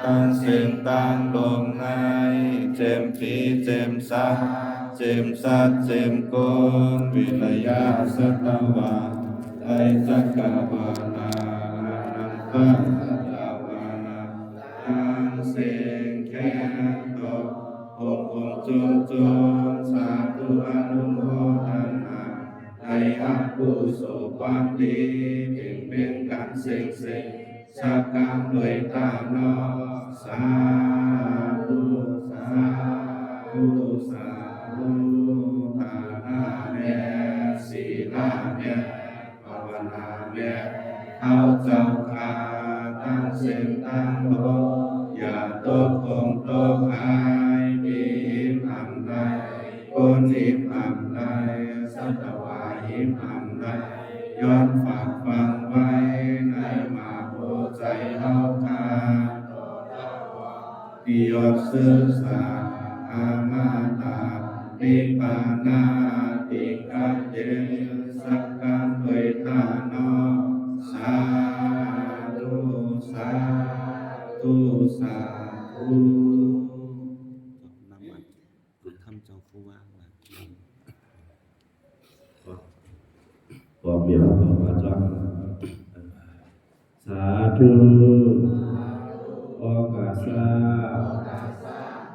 ตั้งเส้นตั้งลมในเจมผีเจมสาเจมสัตเจมโกนวิลยาสตวาไลจักรวาลานังพระสัตวานาตั้งเส้นแค่ตกองค์จุมสาธุอนุโมทนาในอาภูโสความดีเป็นการเสกสักการด้วยตาโนสาธุสาธุสาธุทานาเมศีลาเมภาวนาเมเอาเจ้าข้าตั้งเส้นตั้งโลอย่าตกคงตกหายมีหิมอันใดคนหิมอันใดสัตวาหิมอันใดย้อนฝากฟังไว้ในมาโพใจเฮาคาปิยศสื่อสารอามาตาปิปานาติกัจเจสักการด้วยตาโนสาธุสาธุสาธุน้ำมันคุณทำเจ้าผู้ว่างมาขอเบียร์ขอพระเจ้าสาธุโอกาสา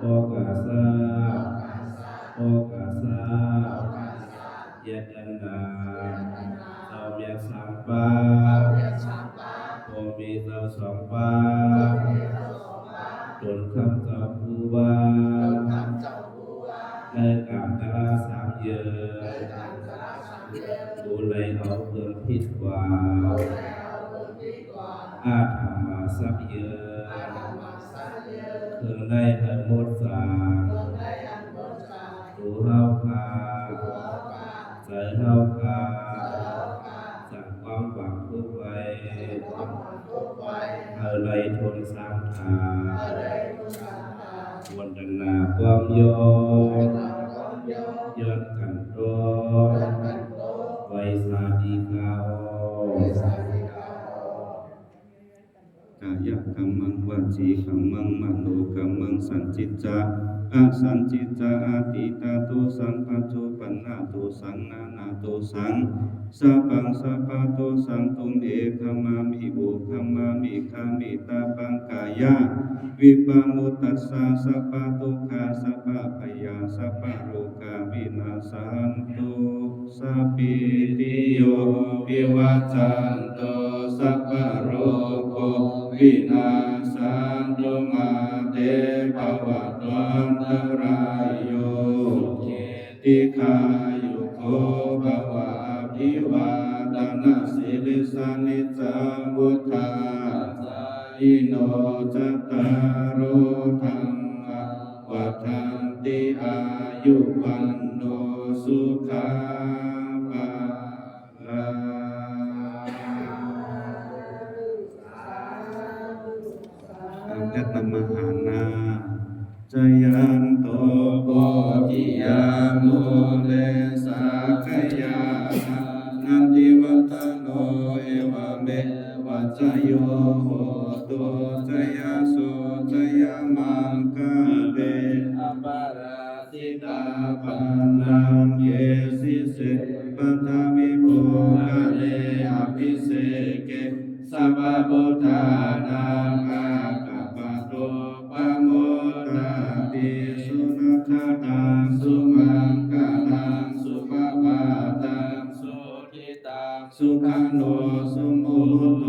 โอกาสาโอกาสาเยตันดาเจ้าเบียร์สัมปาโอมีเจ้าสองปาจนคำเจ้าผู้ว่าในกามตราสามเยือนดูเลยเอาเพื่อนผิดกว่าอาธรรมาสักเยือนคืนได้เหินหมดสาดูเฮาคาใจเฮาคาจากความหวังทุกไว้อะไรทนสามทาวันดนาความย้อนกันร้อนไว้สาดีกาวกายกรรมังวจีกรรมังมโนกรรมังสันจิตจาอสันจิตจาอาติตาตุสังปัจจุปันนาตุสังนานาตุสังสัพพังสัพพะตุสังตุเมฆมามิบุคมามิคามิตาปังกายะวิปามุตัสสะสัพพะทุกขาสัพพะพยาสัพพะโรคาวินาสันตุสัพพิติโยวิวัจจันตุสัพพะโรโควินาสันตุมาเตภวัตวันตรายโยติคายุโกภวะอภิวาทนาสิริสานิจังวุฒาอิโนจัตตารโอธรรมวัฏันติอายุวันโนสุขังภาลังอากัตตมหานาจยันโตโพธิยามุเลสาขยานันติวัตโนเอวเมวัจโยโหตุจยาสุจยามังคะเบอปาราสิตาปันนังเยสิเสปัทวิโภคะเลอภิเสเกสัพพะพุทธานังอากัปปะโตปะโมทาติสุนัขตังสุมังคลังสุภาพาตังสุทิตังสุขันโนสุโมโต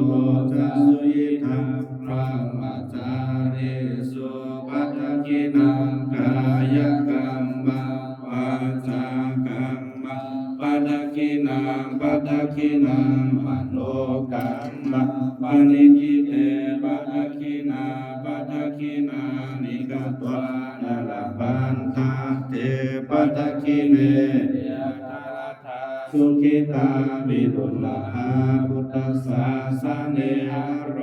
จัสสุยิทังพระมัจจาริสุปัฏฐกินังกายกรรมังวาจากรรมังปัฏฐกินังปัฏฐกินังมโนกรรมังปณิกิเตปัฏฐกินาปัฏฐกินานิกตวานลปันทาเตปัฏฐกิเนยตาทาสุขิตาวิรุลหาพุทธศาสเนอโร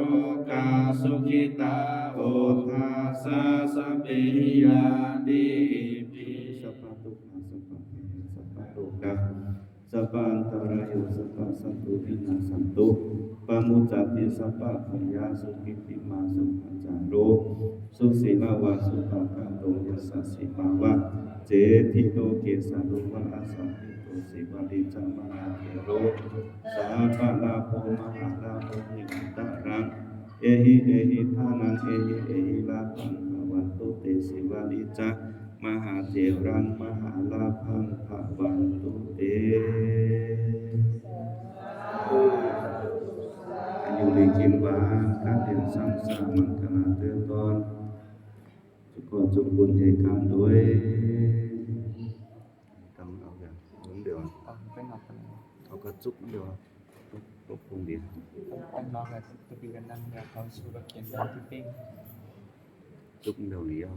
กาสุขิตาโอทาสาสเปยาติปิสัพพะทุกขาสัพพะเมสัพพะโลกาสัพพะอันตรายสัพพะสันตุทินาสันตุปะมุจจติสัพพะพยาสุขิติมาสุขัจจารุ สุสีลาวาสุปาคาโตยัสสะสิมาวะเจทิโตเกสะโลวะอาสัมปิโตสิวะลิจามหาเทโรสาปะลาโภมหาลาโภนิวันตารังเอหิทานังเอหิลาภังภวันตุเตสิวะลิจามหาเทรังมหาลาภังภวันตุเตอายุลีกินบานการเรียนสังสามังคณาเตือนตอนทุกคนจงบุญใจกรรมด้วยกรรมเอาอย่างนั้นเดี๋ยว เป็นนอกกัน เอากระจุกเดี๋ยวก็คงดี เป็นนอกเลยจะปีกันนั่งเนี่ยเขาชูรถเขียนแบบที่ปิ้ง จุกเดี๋ยวนี้อ่ะ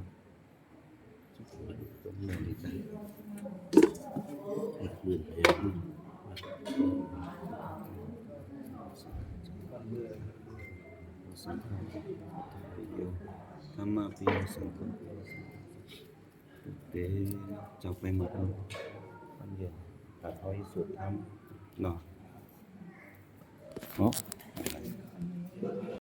จุกเดี๋ยวนี้จ้ะหมื่นเอ็ดสังฆาโยธรรมะปิสังฆะเตจะไปหมดแล้วอันเดียวแต่เขาให้สุดทำเนาะเนาะ